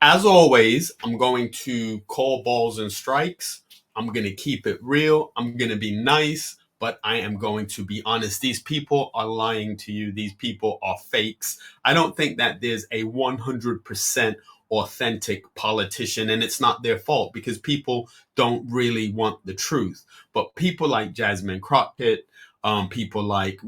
As always, I'm going to call balls and strikes. I'm going to keep it real. I'm going to be nice, but I am going to be honest. These people are lying to you. These people are fakes. I don't think that there's a 100% authentic politician, and it's not their fault because people don't really want the truth. But people like Jasmine Crockett, people like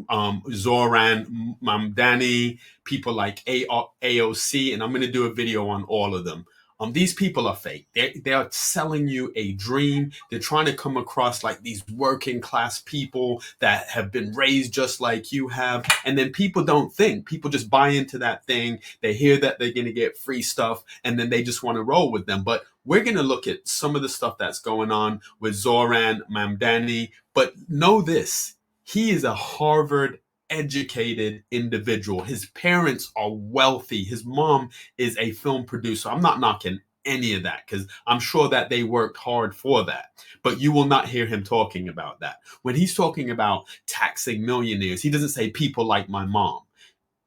Zoran Mamdani, people like AOC, and I'm going to do a video on all of them. These people are fake. They are selling you a dream. They're trying to come across like these working class people that have been raised just like you have. And then people don't think. People just buy into that thing. They hear that they're going to get free stuff, and then they just want to roll with them. But we're going to look at some of the stuff that's going on with Zoran Mamdani. But know this. He is a Harvard educated individual. His parents are wealthy. His mom is a film producer. I'm not knocking any of that because I'm sure that they worked hard for that. But you will not hear him talking about that. When he's talking about taxing millionaires, he doesn't say people like my mom,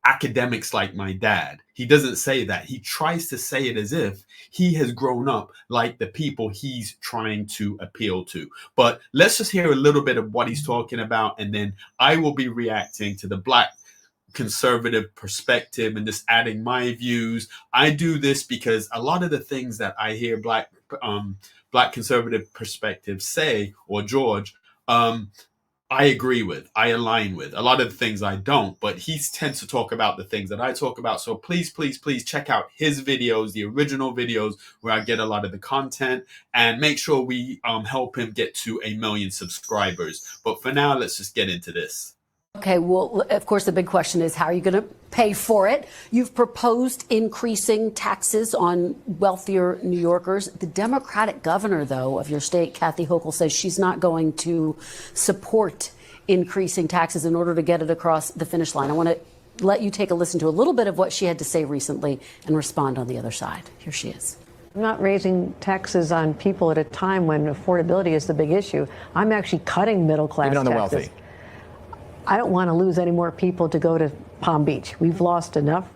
academics like my dad. He doesn't say that. He tries to say it as if he has grown up like the people he's trying to appeal to. But let's just hear a little bit of what he's talking about, and then I will be reacting to the Black conservative perspective and just adding my views. I do this because a lot of the things that I hear Black conservative perspectives say, or George, I agree with, I align with. A lot of the things I don't, but he tends to talk about the things that I talk about. So please, please, please check out his videos, the original videos where I get a lot of the content, and make sure we help him get to 1 million subscribers. But for now, let's just get into this. Okay, well, of course, the big question is, how are you going to pay for it? You've proposed increasing taxes on wealthier New Yorkers. The Democratic governor, though, of your state, Kathy Hochul, says she's not going to support increasing taxes in order to get it across the finish line. I want to let you take a listen to a little bit of what she had to say recently and respond on the other side. Here she is. I'm not raising taxes on people at a time when affordability is the big issue. I'm actually cutting middle class taxes. Even on the wealthy. I don't want to lose any more people to go to Palm Beach. We've lost enough.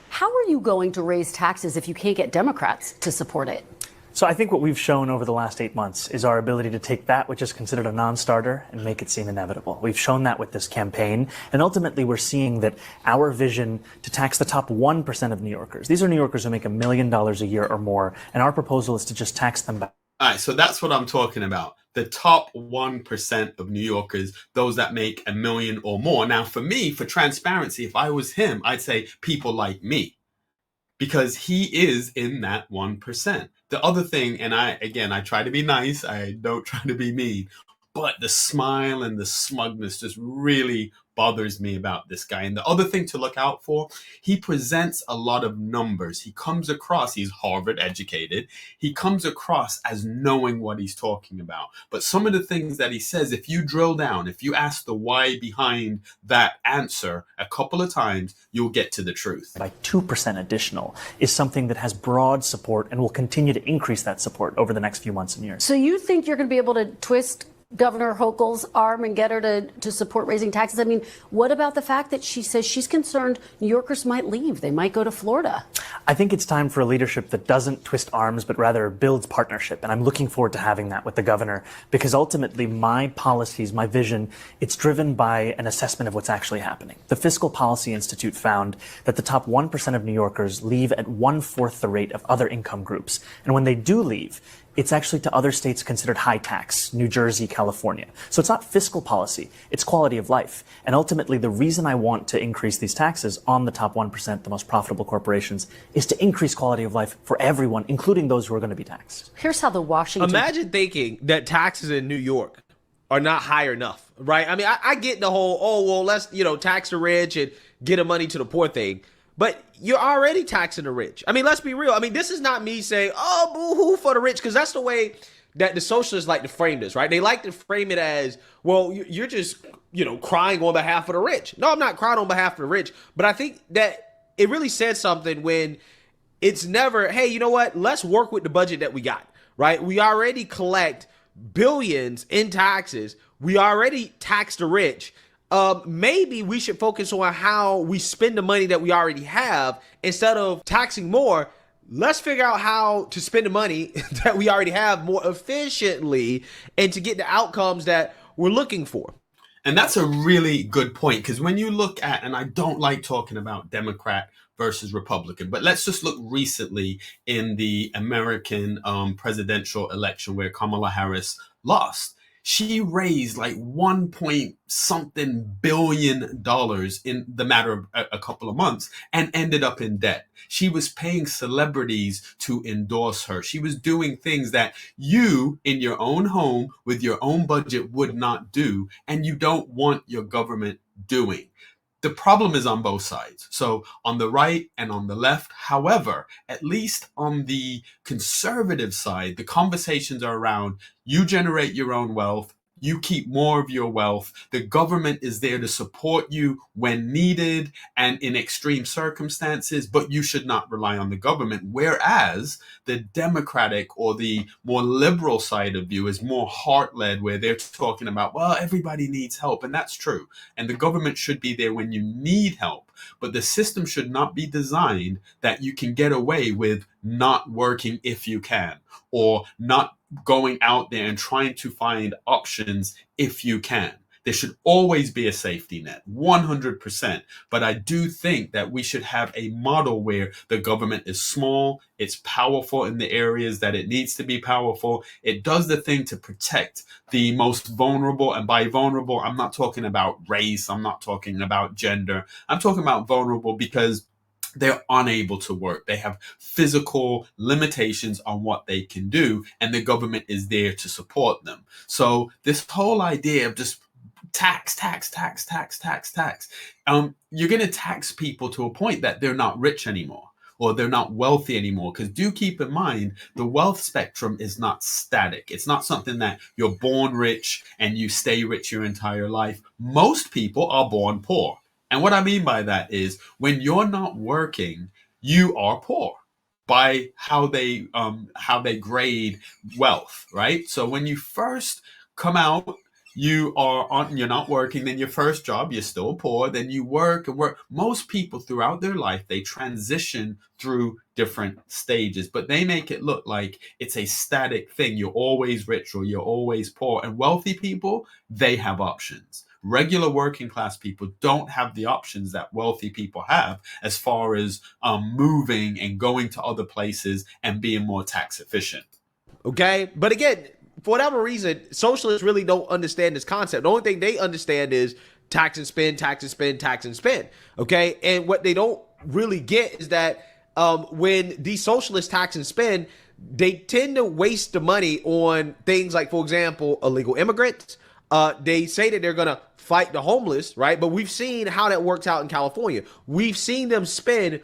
How are you going to raise taxes if you can't get Democrats to support it? So I think what we've shown over the last 8 months is our ability to take that which is considered a non-starter and make it seem inevitable. We've shown that with this campaign, and ultimately we're seeing that our vision to tax the top 1% of New Yorkers, these are New Yorkers who make $1 million a year or more, and our proposal is to just tax them back. All right, so that's what I'm talking about. The top 1% of New Yorkers, those that make $1 million or more. Now, for me, for transparency, if I was him, I'd say people like me, because he is in that 1%. The other thing, and I try to be nice. I don't try to be mean, but the smile and the smugness just really bothers me about this guy. And the other thing to look out for, he presents a lot of numbers. He comes across, he's Harvard educated. He comes across as knowing what he's talking about. But some of the things that he says, if you drill down, if you ask the why behind that answer a couple of times, you'll get to the truth. By 2% additional is something that has broad support and will continue to increase that support over the next few months and years. So you think you're going to be able to twist Governor Hochul's arm and get her to support raising taxes? I mean, what about the fact that she says she's concerned New Yorkers might leave? They might go to Florida. I think it's time for a leadership that doesn't twist arms, but rather builds partnership. And I'm looking forward to having that with the governor, because ultimately my policies, my vision, it's driven by an assessment of what's actually happening. The Fiscal Policy Institute found that the top 1% of New Yorkers leave at 1/4 the rate of other income groups. And when they do leave, it's actually to other states considered high tax, New Jersey, California. So it's not fiscal policy, it's quality of life. And ultimately, the reason I want to increase these taxes on the top 1%, the most profitable corporations, is to increase quality of life for everyone, including those who are going to be taxed. Here's how the Washington... Imagine thinking that taxes in New York are not high enough, right? I mean, I get the whole, oh, well, let's, tax the rich and get the money to the poor thing. But you're already taxing the rich. I mean, let's be real. I mean, this is not me saying, oh, boo-hoo for the rich, because that's the way that the socialists like to frame this, right? They like to frame it as, well, you're just, crying on behalf of the rich. No, I'm not crying on behalf of the rich. But I think that it really says something when it's never, hey, you know what? Let's work with the budget that we got, right? We already collect billions in taxes. We already tax the rich. Maybe we should focus on how we spend the money that we already have instead of taxing more. let's figure out how to spend the money that we already have more efficiently and to get the outcomes that we're looking for. And that's a really good point, because when you look at, and I don't like talking about Democrat versus Republican, but let's just look recently in the American presidential election where Kamala Harris lost. She raised like 1 point something billion dollars in the matter of a couple of months and ended up in debt. She was paying celebrities to endorse her. She was doing things that you in your own home with your own budget would not do, and you don't want your government doing. The problem is on both sides. So on the right and on the left. However, at least on the conservative side, the conversations are around you generate your own wealth. You keep more of your wealth. The government is there to support you when needed and in extreme circumstances, but you should not rely on the government. Whereas the Democratic or the more liberal side of you is more heart-led, where they're talking about, well, everybody needs help. And that's true. And the government should be there when you need help. But the system should not be designed that you can get away with not working if you can, or not going out there and trying to find options if you can. There should always be a safety net, 100%. But I do think that we should have a model where the government is small, it's powerful in the areas that it needs to be powerful. It does the thing to protect the most vulnerable. And by vulnerable, I'm not talking about race, I'm not talking about gender. I'm talking about vulnerable because they're unable to work. They have physical limitations on what they can do, and the government is there to support them. So this whole idea of just tax, you're going to tax people to a point that they're not rich anymore, or they're not wealthy anymore. Because do keep in mind, the wealth spectrum is not static. It's not something that you're born rich and you stay rich your entire life. Most people are born poor. And what I mean by that is when you're not working, you are poor by how they grade wealth, right? So when you first come out, you're not working, then your first job, you're still poor, then you work and work. Most people throughout their life, they transition through different stages, but they make it look like it's a static thing. You're always rich or you're always poor. And wealthy people, they have options. Regular working class people don't have the options that wealthy people have as far as moving and going to other places and being more tax efficient. Okay. But again, for whatever reason, socialists really don't understand this concept. The only thing they understand is tax and spend, tax and spend, tax and spend. Okay. And what they don't really get is that when these socialists tax and spend, they tend to waste the money on things like, for example, illegal immigrants. They say that they're going to fight the homeless, right? But we've seen how that works out in California. We've seen them spend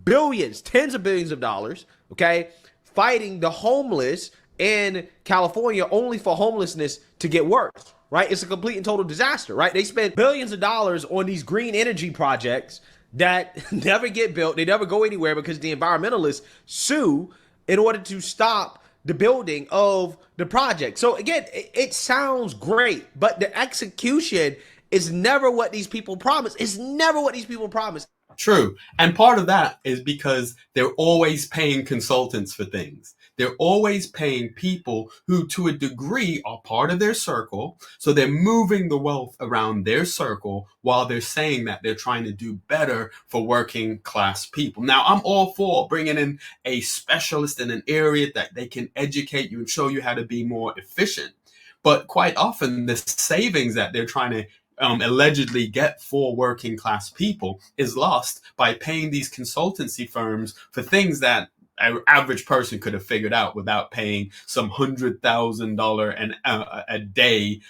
billions, tens of billions of dollars, okay, fighting the homeless in California only for homelessness to get worse, right? It's a complete and total disaster, right? They spend billions of dollars on these green energy projects that never get built. They never go anywhere because the environmentalists sue in order to stop the building of the project. So again, it sounds great, but the execution is never what these people promise. It's never what these people promise. True. And part of that is because they're always paying consultants for things. They're always paying people who, to a degree, are part of their circle. So they're moving the wealth around their circle while they're saying that they're trying to do better for working class people. Now, I'm all for bringing in a specialist in an area that they can educate you and show you how to be more efficient. But quite often, the savings that they're trying to allegedly get for working class people is lost by paying these consultancy firms for things that an average person could have figured out without paying some $100,000 a day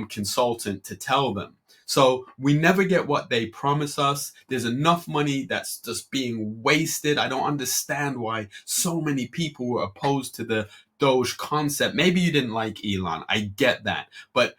consultant to tell them. So we never get what they promise us. There's enough money that's just being wasted. I don't understand why so many people were opposed to the Doge concept. Maybe you didn't like Elon. I get that. But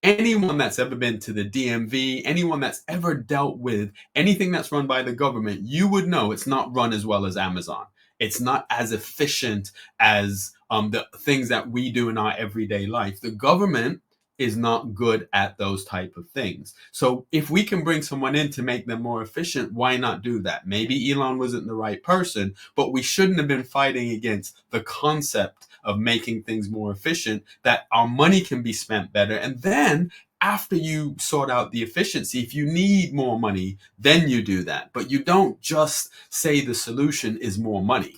anyone that's ever been to the DMV, anyone that's ever dealt with anything that's run by the government, you would know it's not run as well as Amazon. It's not as efficient as the things that we do in our everyday life. The government is not good at those type of things. So if we can bring someone in to make them more efficient, why not do that? Maybe Elon wasn't the right person, but we shouldn't have been fighting against the concept of making things more efficient, that our money can be spent better. And then after you sort out the efficiency, if you need more money, then you do that. But you don't just say the solution is more money.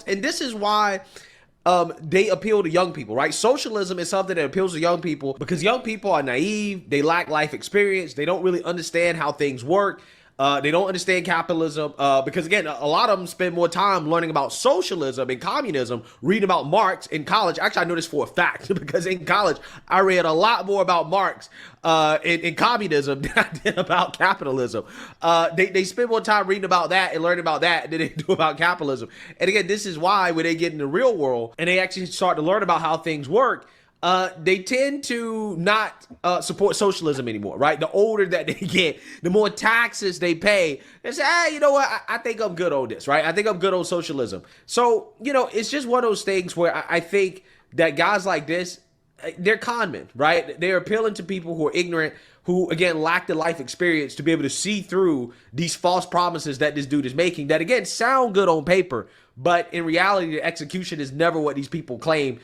And this is why they appeal to young people, right? Socialism is something that appeals to young people because young people are naive. They lack life experience. They don't really understand how things work. They don't understand capitalism because, again, a lot of them spend more time learning about socialism and communism, reading about Marx in college. Actually, I know this for a fact because in college, I read a lot more about Marx in communism than I did about capitalism. They spend more time reading about that and learning about that than they do about capitalism. And again, this is why when they get in the real world and they actually start to learn about how things work, they tend to not support socialism anymore, right? The older that they get, the more taxes they pay. They say, hey, you know what? I think I'm good on this, right? I think I'm good on socialism. So, it's just one of those things where I think that guys like this, they're con men, right? They're appealing to people who are ignorant, who, again, lack the life experience to be able to see through these false promises that this dude is making that, again, sound good on paper, but in reality, the execution is never what these people claim.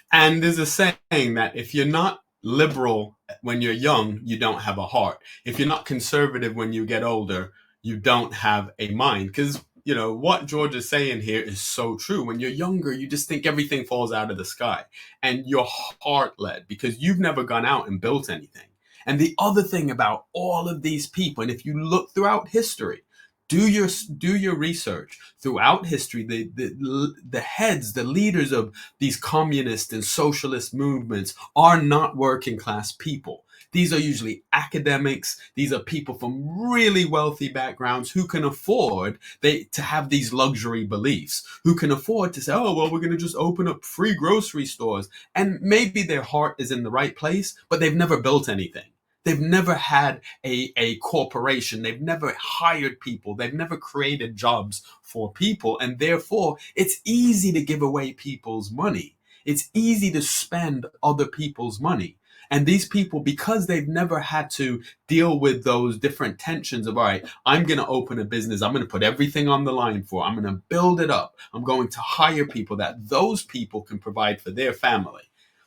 And there's a saying that if you're not liberal when you're young, you don't have a heart. If you're not conservative when you get older, you don't have a mind. Because, what George is saying here is so true. When you're younger, you just think everything falls out of the sky. And you're heart-led because you've never gone out and built anything. And the other thing about all of these people, and if you look throughout history, do your research throughout history. The heads, the leaders of these communist and socialist movements are not working class people. These are usually academics. These are people from really wealthy backgrounds who can afford to have these luxury beliefs, who can afford to say, oh, well, we're going to just open up free grocery stores. And maybe their heart is in the right place, but they've never built anything. They've never had a corporation. They've never hired people. They've never created jobs for people. And therefore, it's easy to give away people's money. It's easy to spend other people's money. And these people, because they've never had to deal with those different tensions of, all right, I'm going to open a business. I'm going to put everything on the line for. I'm going to build it up. I'm going to hire people that those people can provide for their family.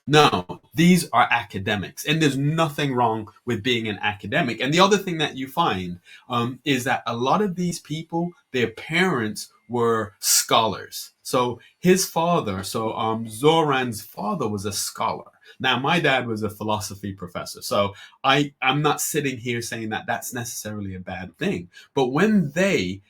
No, these are academics, and there's nothing wrong with being an academic. And the other thing that you find is that a lot of these people, their parents were scholars. So his father, Zoran's father was a scholar. Now, my dad was a philosophy professor, so I'm not sitting here saying that that's necessarily a bad thing. But when they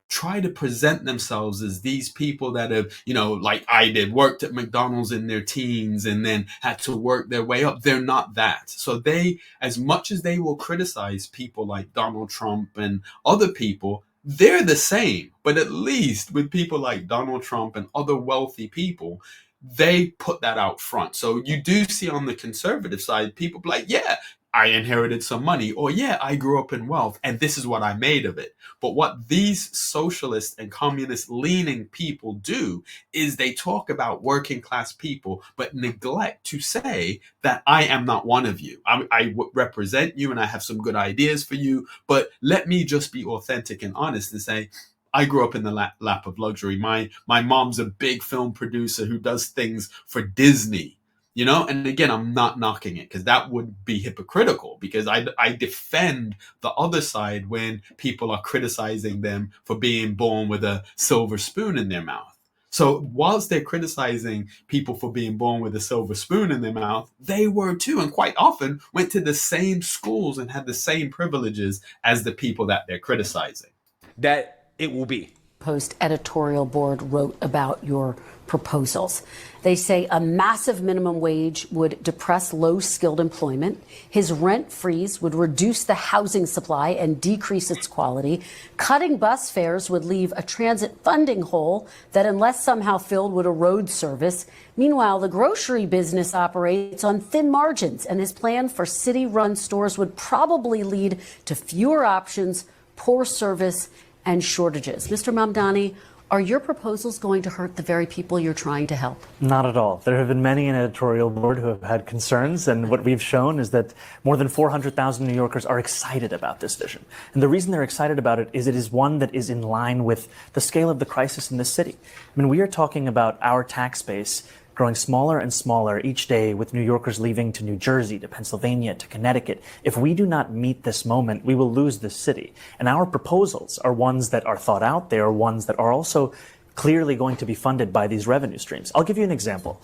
try to present themselves as these people that have, like I did, worked at McDonald's in their teens and then had to work their way up. They're not that. So they, as much as they will criticize people like Donald Trump and other people, they're the same. But at least with people like Donald Trump and other wealthy people, they put that out front. So you do see on the conservative side, people be like, yeah, I inherited some money, or yeah, I grew up in wealth and this is what I made of it. But what these socialist and communist leaning people do is they talk about working class people, but neglect to say that I am not one of you. I represent you and I have some good ideas for you, but let me just be authentic and honest and say, I grew up in the lap of luxury. My mom's a big film producer who does things for Disney. And again, I'm not knocking it because that would be hypocritical, because I defend the other side when people are criticizing them for being born with a silver spoon in their mouth. So whilst they're criticizing people for being born with a silver spoon in their mouth, they were too, and quite often went to the same schools and had the same privileges as the people that they're criticizing. That it will be. Post editorial board wrote about your proposals. They say a massive minimum wage would depress low-skilled employment. His rent freeze would reduce the housing supply and decrease its quality. Cutting bus fares would leave a transit funding hole that, unless somehow filled, would erode service. Meanwhile, the grocery business operates on thin margins, and his plan for city-run stores would probably lead to fewer options, poor service, and shortages. Mr. Mamdani, Are your proposals going to hurt the very people you're trying to help? Not at all. There have been many in editorial board who have had concerns, and what we've shown is that more than 400,000 New Yorkers are excited about this vision. And the reason they're excited about it is one that is in line with the scale of the crisis in this city. I mean, we are talking about our tax base growing smaller and smaller each day, with New Yorkers leaving to New Jersey, to Pennsylvania, to Connecticut. If we do not meet this moment, we will lose this city. And our proposals are ones that are thought out. They are ones that are also clearly going to be funded by these revenue streams. I'll give you an example.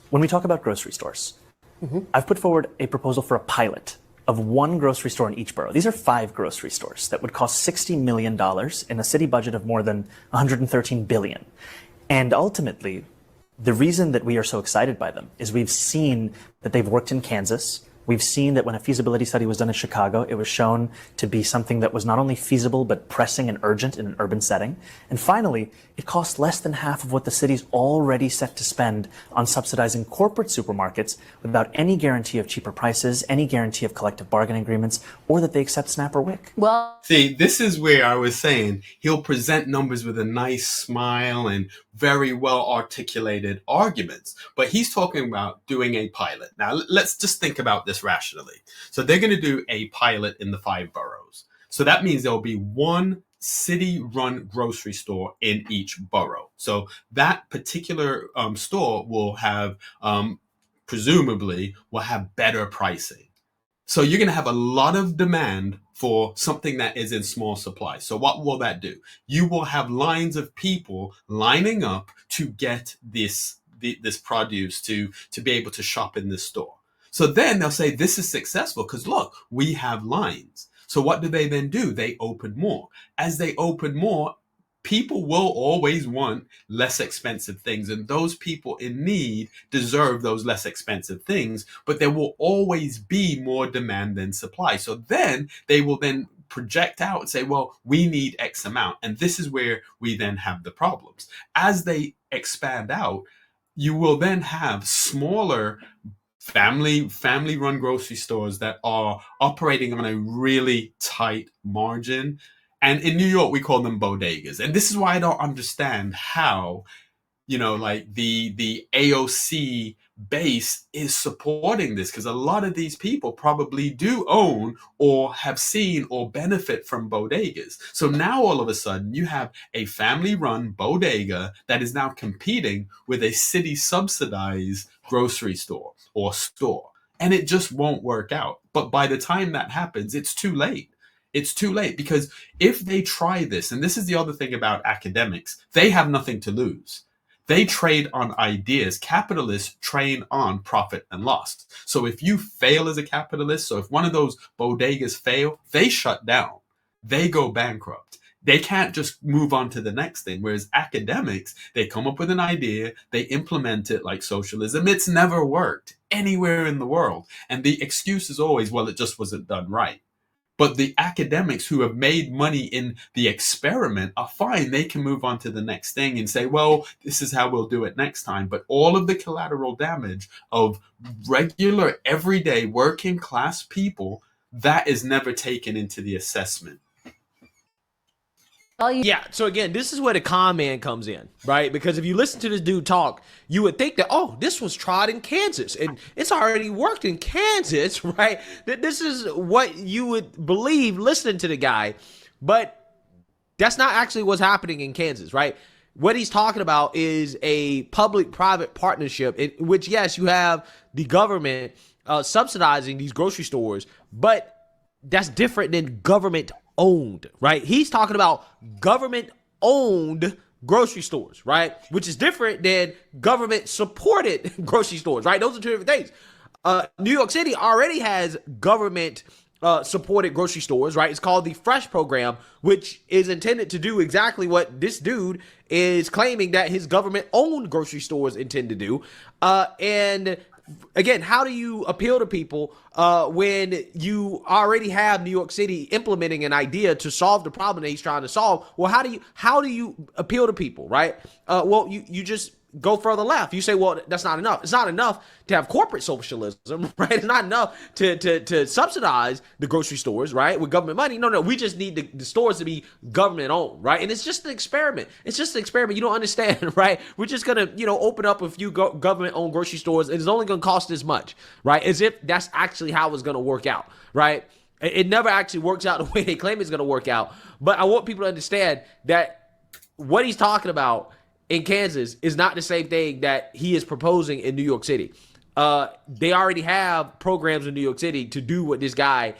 When we talk about grocery stores, I've put forward a proposal for a pilot of one grocery store in each borough. These are 5 grocery stores that would cost $60 million in a city budget of more than $113 billion. And ultimately, the reason that we are so excited by them is we've seen that they've worked in Kansas. We've seen that when a feasibility study was done in Chicago, it was shown to be something that was not only feasible, but pressing and urgent in an urban setting. And finally, it costs less than half of what the city's already set to spend on subsidizing corporate supermarkets without any guarantee of cheaper prices, any guarantee of collective bargaining agreements, or that they accept SNAP or WIC. Well, see, this is where I was saying he'll present numbers with a nice smile and very well articulated arguments, but he's talking about doing a pilot. Now, let's just think about this rationally. So they're going to do a pilot in the 5 boroughs. So that means there'll be one city-run grocery store in each borough. So that particular store will have, presumably, will have better pricing. So you're going to have a lot of demand for something that is in small supply. So what will that do? You will have lines of people lining up to get this produce to be able to shop in this store. So then they'll say this is successful because look, we have lines. So what do they then do? They open more. As they open more, people will always want less expensive things, and those people in need deserve those less expensive things, but there will always be more demand than supply. So then they will then project out and say, well, we need X amount. And this is where we then have the problems. As they expand out, you will then have smaller family run grocery stores that are operating on a really tight margin. And in New York, we call them bodegas. And this is why I don't understand how, like the AOC base is supporting this, because a lot of these people probably do own or have seen or benefit from bodegas. So now all of a sudden you have a family run bodega that is now competing with a city subsidized grocery store or store. And it just won't work out. But by the time that happens, it's too late. It's too late, because if they try this, and this is the other thing about academics, they have nothing to lose. They trade on ideas. Capitalists train on profit and loss. So if you fail as a capitalist, so if one of those bodegas fail, they shut down. They go bankrupt. They can't just move on to the next thing. Whereas academics, they come up with an idea, they implement it like socialism. It's never worked anywhere in the world. And the excuse is always, well, it just wasn't done right. But the academics who have made money in the experiment are fine. They can move on to the next thing and say, well, this is how we'll do it next time. But all of the collateral damage of regular, everyday, working class people, that is never taken into the assessment. Yeah, so again, this is where the con man comes in, right? Because if you listen to this dude talk, you would think that, oh, this was tried in Kansas, and it's already worked in Kansas, right? That this is what you would believe listening to the guy, but that's not actually what's happening in Kansas, right? What he's talking about is a public-private partnership in which, yes, you have the government subsidizing these grocery stores, but that's different than government owned, right? He's talking about government owned grocery stores, right? Which is different than government supported grocery stores, right? Those are two different things. New York City already has government supported grocery stores, right? It's called the Fresh program, which is intended to do exactly what this dude is claiming that his government owned grocery stores intend to do. And again, how do you appeal to people when you already have New York City implementing an idea to solve the problem that he's trying to solve? Well, how do you appeal to people, right? Well, you just go further left. You say, well, that's not enough. It's not enough to have corporate socialism, right? It's not enough to subsidize the grocery stores, right, with government money. No, we just need the stores to be government owned, right? And it's just an experiment. It's just an experiment. You don't understand, right? We're just going to, open up a few government owned grocery stores. And it's only going to cost this much, right? As if that's actually how it's going to work out, right? It never actually works out the way they claim it's going to work out. But I want people to understand that what he's talking about in Kansas is not the same thing that he is proposing in New York City. They already have programs in New York City to do what this guy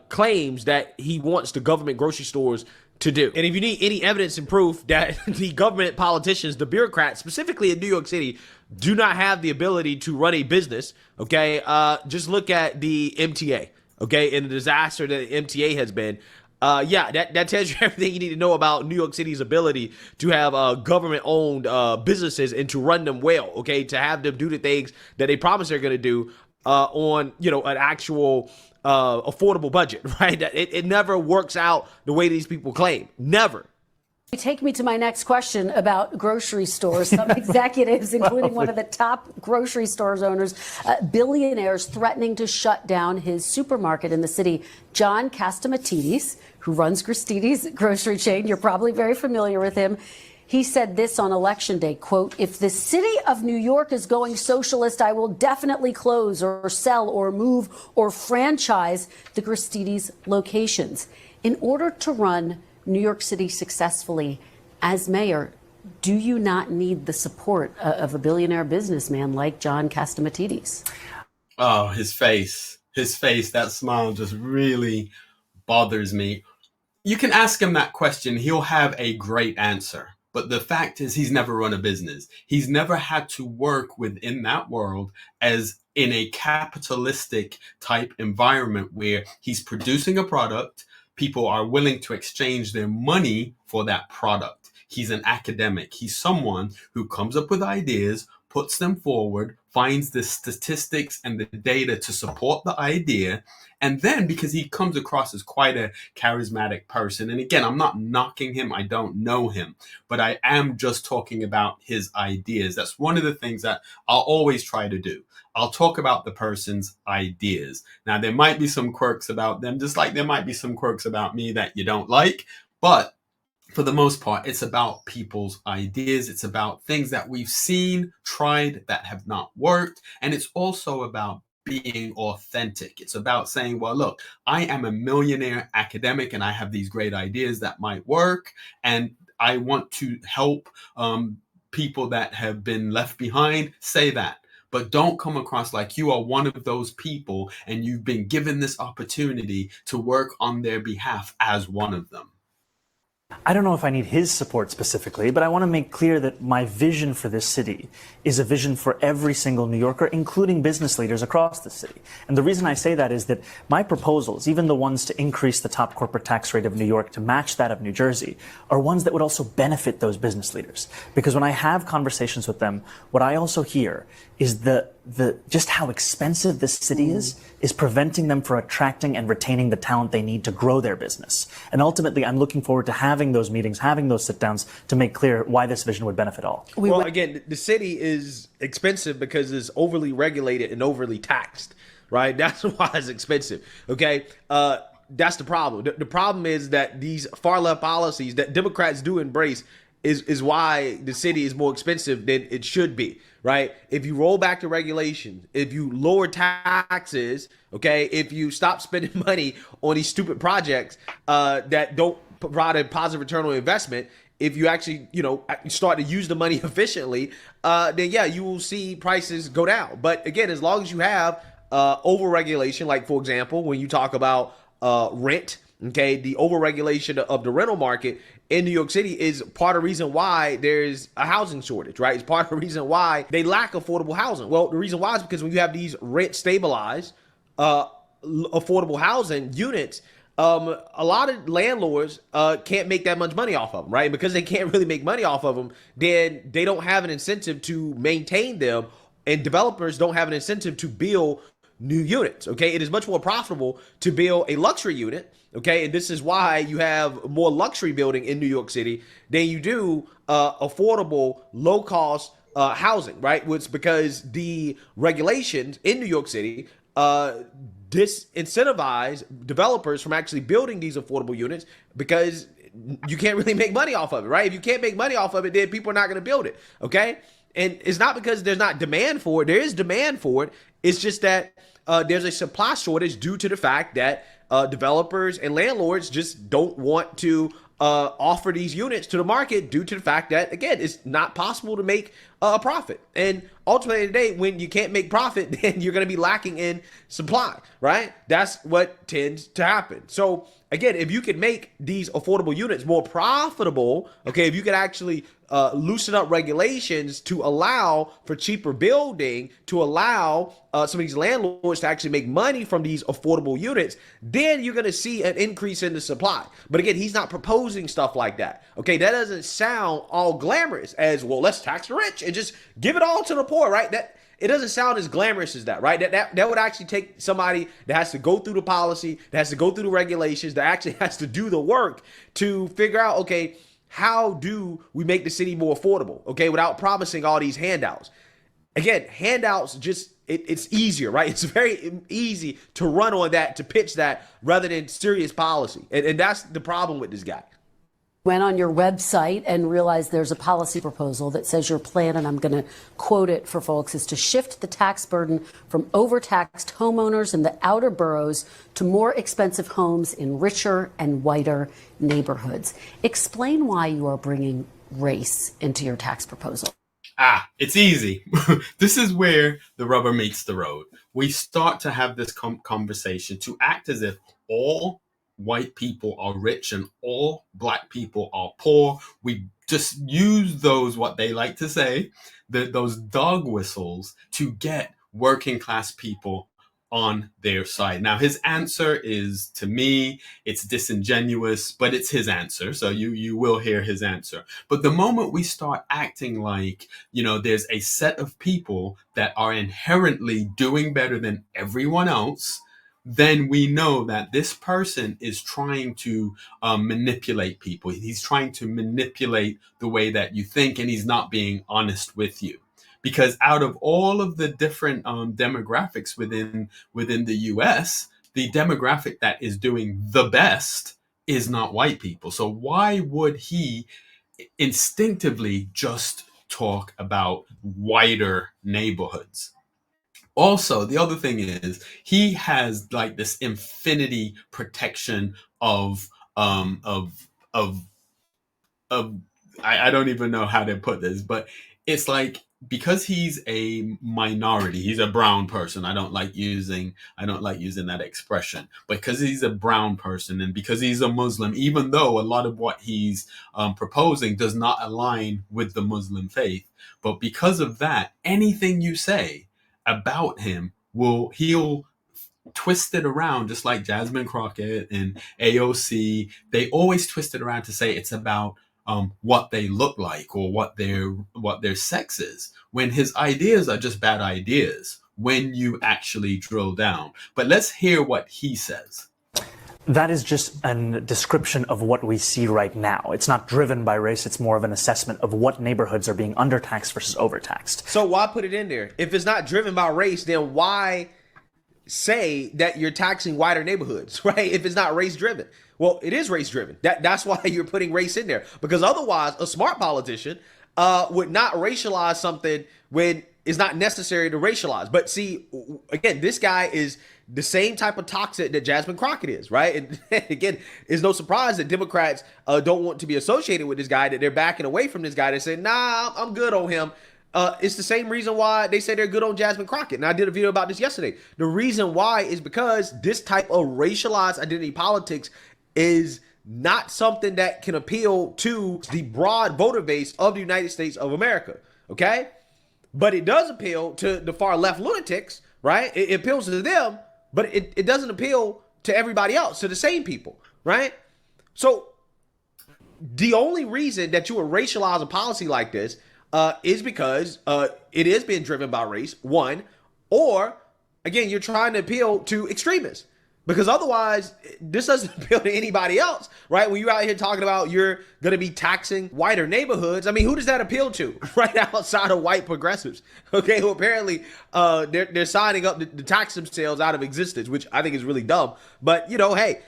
claims that he wants the government grocery stores to do. And if you need any evidence and proof that the government politicians, the bureaucrats, specifically in New York City, do not have the ability to run a business, okay, just look at the MTA, okay, and the disaster that the MTA has been. That tells you everything you need to know about New York City's ability to have government-owned businesses and to run them well, okay, to have them do the things that they promise they're going to do on, an actual affordable budget, right? It never works out the way these people claim. Never. Take me to my next question about grocery stores. Some executives, including one of the top grocery stores owners, billionaires, threatening to shut down his supermarket in the city. John Catsimatidis, who runs Gristedes grocery chain, you're probably very familiar with him. He said this on Election Day, quote, "If the city of New York is going socialist, I will definitely close or sell or move or franchise the Gristedes locations." In order to run New York City successfully as mayor, do you not need the support of a billionaire businessman like John Catsimatidis? Oh, his face, that smile just really bothers me. You can ask him that question. He'll have a great answer. But the fact is, he's never run a business. He's never had to work within that world as in a capitalistic type environment where he's producing a product. People are willing to exchange their money for that product. He's an academic. He's someone who comes up with ideas, puts them forward, finds the statistics and the data to support the idea. And then because he comes across as quite a charismatic person, and again, I'm not knocking him, I don't know him, but I am just talking about his ideas. That's one of the things that I'll always try to do. I'll talk about the person's ideas. Now, there might be some quirks about them, just like there might be some quirks about me that you don't like, but for the most part, it's about people's ideas. It's about things that we've seen, tried, that have not worked. And it's also about being authentic. It's about saying, well, look, I am a millionaire academic and I have these great ideas that might work. And I want to help people that have been left behind. Say that. But don't come across like you are one of those people and you've been given this opportunity to work on their behalf as one of them. I don't know if I need his support specifically, but I want to make clear that my vision for this city is a vision for every single New Yorker, including business leaders across the city. And the reason I say that is that my proposals, even the ones to increase the top corporate tax rate of New York to match that of New Jersey, are ones that would also benefit those business leaders. Because when I have conversations with them, what I also hear is the just how expensive this city is preventing them from attracting and retaining the talent they need to grow their business. And ultimately, I'm looking forward to having those meetings, having those sit downs to make clear why this vision would benefit all. Well, again, the city is expensive because it's overly regulated and overly taxed, right? That's why it's expensive. Okay. That's the problem. The problem is that these far left policies that Democrats do embrace is why the city is more expensive than it should be, right? If you roll back the regulation, if you lower taxes, okay, if you stop spending money on these stupid projects that don't provide a positive return on investment, if you actually, start to use the money efficiently, then yeah, you will see prices go down. But again, as long as you have over-regulation, like for example, when you talk about rent, okay, the over-regulation of the rental market in New York City is part of the reason why there's a housing shortage, right? It's part of the reason why they lack affordable housing. Well, the reason why is because when you have these rent stabilized affordable housing units, a lot of landlords can't make that much money off of them, right? Because they can't really make money off of them, then they don't have an incentive to maintain them, and developers don't have an incentive to build new units, okay? It is much more profitable to build a luxury unit, okay? And this is why you have more luxury building in New York City than you do affordable, low-cost housing, right? It's because the regulations in New York City disincentivize developers from actually building these affordable units because you can't really make money off of it, right? If you can't make money off of it, then people are not going to build it, okay? And it's not because there's not demand for it. There is demand for it. It's just that there's a supply shortage due to the fact that developers and landlords just don't want to offer these units to the market due to the fact that, again, it's not possible to make a profit. And ultimately today, when you can't make profit, then you're going to be lacking in supply, right? That's what tends to happen. So again, if you could make these affordable units more profitable, okay, if you could actually loosen up regulations to allow for cheaper building, to allow some of these landlords to actually make money from these affordable units, then you're going to see an increase in the supply. But again, he's not proposing stuff like that. Okay, that doesn't sound all glamorous as, well, let's tax the rich and just give it all to the poor, right? That it doesn't sound as glamorous as that, right? That would actually take somebody that has to go through the policy, that has to go through the regulations, that actually has to do the work to figure out, okay, how do we make the city more affordable, okay, without promising all these handouts? Again, handouts just, it's easier, right? It's very easy to run on that, to pitch that, rather than serious policy. And that's the problem with this guy. Went on your website and realized there's a policy proposal that says your plan, and I'm going to quote it for folks, is to shift the tax burden from overtaxed homeowners in the outer boroughs to more expensive homes in richer and whiter neighborhoods. Explain why you are bringing race into your tax proposal. It's easy. This is where the rubber meets the road. We start to have this conversation to act as if all white people are rich and all black people are poor. We just use those, what they like to say, those dog whistles to get working class people on their side. Now, his answer is, to me, it's disingenuous, but it's his answer. So you will hear his answer. But the moment we start acting like, there's a set of people that are inherently doing better than everyone else, then we know that this person is trying to manipulate people. He's trying to manipulate the way that you think, and he's not being honest with you. Because out of all of the different demographics within the US, the demographic that is doing the best is not white people. So why would he instinctively just talk about whiter neighborhoods? Also, the other thing is he has like this infinity protection of I don't even know how to put this, but it's like, because he's a minority, he's a brown person. I don't like using that expression, but because he's a brown person and because he's a Muslim, even though a lot of what he's proposing does not align with the Muslim faith, but because of that, anything you say about him he'll twist it around, just like Jasmine Crockett and AOC. They always twist it around to say it's about what they look like or what their sex is, when his ideas are just bad ideas when you actually drill down. But let's hear what he says. That is just a description of what we see right now. It's not driven by race. It's more of an assessment of what neighborhoods are being undertaxed versus overtaxed. So why put it in there? If it's not driven by race, then why say that you're taxing whiter neighborhoods, right? If it's not race driven. Well, it is race driven. That's why you're putting race in there, because otherwise a smart politician would not racialize something when it's not necessary to racialize. But see, again, this guy is the same type of toxic that Jasmine Crockett is, right? And again, it's no surprise that Democrats don't want to be associated with this guy, that they're backing away from this guy. They say, nah, I'm good on him. It's the same reason why they say they're good on Jasmine Crockett. And I did a video about this yesterday. The reason why is because this type of racialized identity politics is not something that can appeal to the broad voter base of the United States of America, okay? But it does appeal to the far left lunatics, right? It appeals to them, but it doesn't appeal to everybody else, to the same people, right? So the only reason that you would racialize a policy like this is because it is being driven by race, one, or again, you're trying to appeal to extremists. Because otherwise, this doesn't appeal to anybody else, right? When you're out here talking about you're going to be taxing whiter neighborhoods, I mean, who does that appeal to, right, outside of white progressives? Okay, who apparently they're signing up to tax themselves out of existence, which I think is really dumb. But, you know, hey,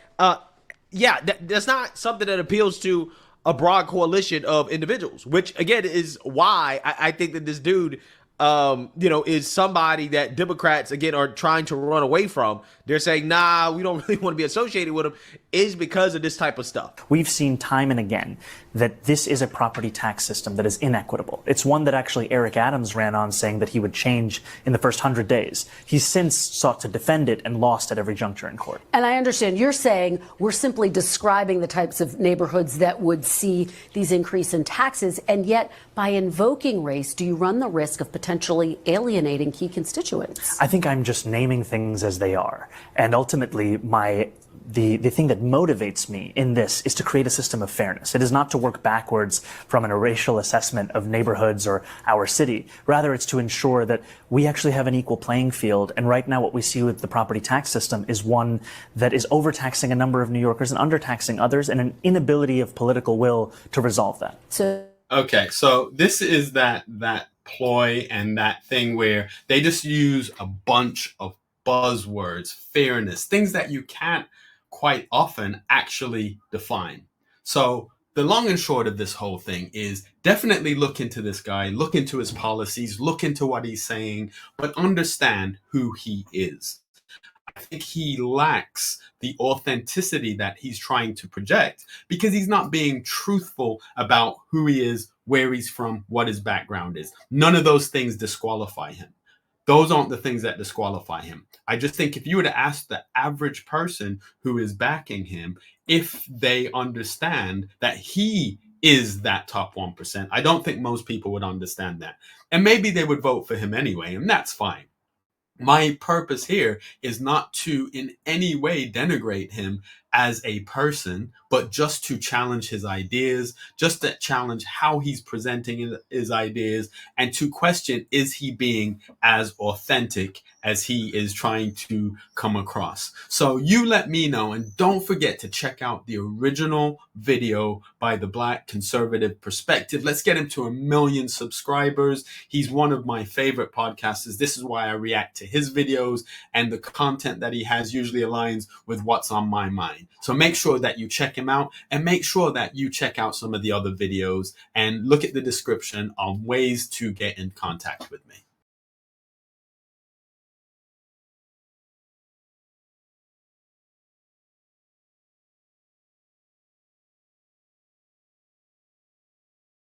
yeah, that's not something that appeals to a broad coalition of individuals, which, again, is why I think that this dude you know, is somebody that Democrats, again, are trying to run away from. They're saying, nah, we don't really want to be associated with him, is because of this type of stuff. We've seen time and again that this is a property tax system that is inequitable. It's one that actually Eric Adams ran on, saying that he would change in the first 100 days. He's since sought to defend it and lost at every juncture in court. And I understand you're saying we're simply describing the types of neighborhoods that would see these increase in taxes, and yet by invoking race, do you run the risk of potentially alienating key constituents? I think I'm just naming things as they are. And ultimately, the thing that motivates me in this is to create a system of fairness. It is not to work backwards from a racial assessment of neighborhoods or our city. Rather, it's to ensure that we actually have an equal playing field. And right now, what we see with the property tax system is one that is overtaxing a number of New Yorkers and undertaxing others, and an inability of political will to resolve that. Okay, so this is that ploy and that thing where they just use a bunch of buzzwords, fairness, things that you can't quite often actually define. So the long and short of this whole thing is definitely look into this guy, look into his policies, look into what he's saying, but understand who he is. I think he lacks the authenticity that he's trying to project because he's not being truthful about who he is, where he's from, what his background is. None of those things disqualify him. Those aren't the things that disqualify him. I just think if you were to ask the average person who is backing him if they understand that he is that top 1%, I don't think most people would understand that. And maybe they would vote for him anyway, and that's fine. My purpose here is not to in any way denigrate him as a person, but just to challenge his ideas, just to challenge how he's presenting his ideas, and to question, is he being as authentic as he is trying to come across? So you let me know, and don't forget to check out the original video by the Black Conservative Perspective. Let's get him to 1 million subscribers. He's one of my favorite podcasters. This is why I react to his videos, and the content that he has usually aligns with what's on my mind. So make sure that you check him out, and make sure that you check out some of the other videos and look at the description on ways to get in contact with me.